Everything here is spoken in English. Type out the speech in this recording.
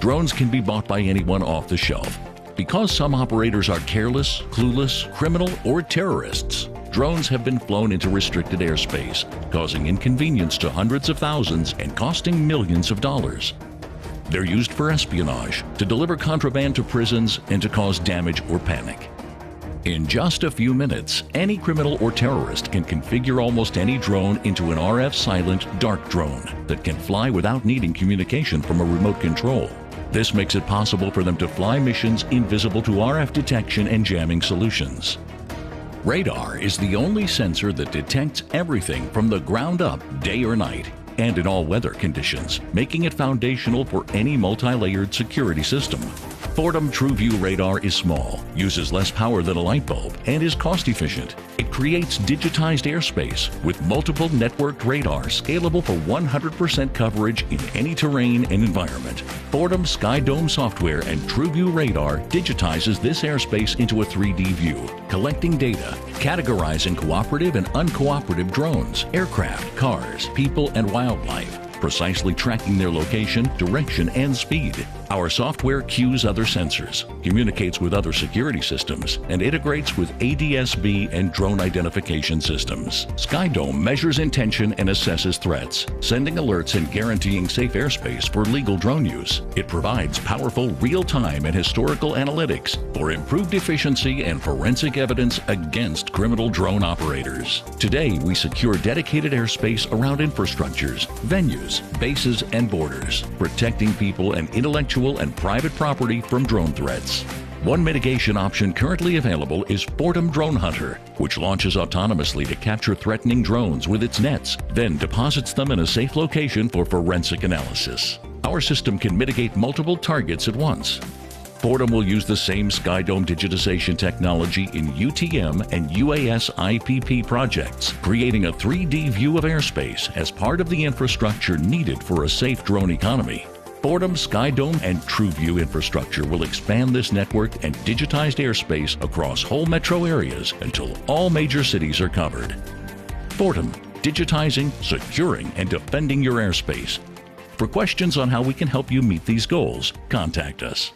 Drones can be bought by anyone off the shelf. Because some operators are careless, clueless, criminal, or terrorists, drones have been flown into restricted airspace, causing inconvenience to hundreds of thousands and costing millions of dollars. They're used for espionage, to deliver contraband to prisons, and to cause damage or panic. In just a few minutes, any criminal or terrorist can configure almost any drone into an RF silent, dark drone that can fly without needing communication from a remote control. This makes it possible for them to fly missions invisible to RF detection and jamming solutions. Radar is the only sensor that detects everything from the ground up, day or night, and in all weather conditions, making it foundational for any multi-layered security system. Fortem TrueView radar is small, uses less power than a light bulb, and is cost-efficient. It creates digitized airspace with multiple networked radars scalable for 100% coverage in any terrain and environment. Fortem SkyDome software and TrueView radar digitizes this airspace into a 3D view, collecting data, categorizing cooperative and uncooperative drones, aircraft, cars, people, and wildlife, precisely tracking their location, direction, and speed. Our software cues other sensors, communicates with other security systems, and integrates with ADS-B and drone identification systems. SkyDome measures intention and assesses threats, sending alerts and guaranteeing safe airspace for legal drone use. It provides powerful real-time and historical analytics for improved efficiency and forensic evidence against criminal drone operators. Today, we secure dedicated airspace around infrastructures, venues, bases, and borders, protecting people and intellectual and private property from drone threats. One mitigation option currently available is Fortem Drone Hunter, which launches autonomously to capture threatening drones with its nets, then deposits them in a safe location for forensic analysis. Our system can mitigate multiple targets at once. Fortem will use the same SkyDome digitization technology in UTM and UAS IPP projects, creating a 3D view of airspace as part of the infrastructure needed for a safe drone economy. Fortem SkyDome and TrueView infrastructure will expand this network and digitized airspace across whole metro areas until all major cities are covered. Fortem, digitizing, securing, and defending your airspace. For questions on how we can help you meet these goals, contact us.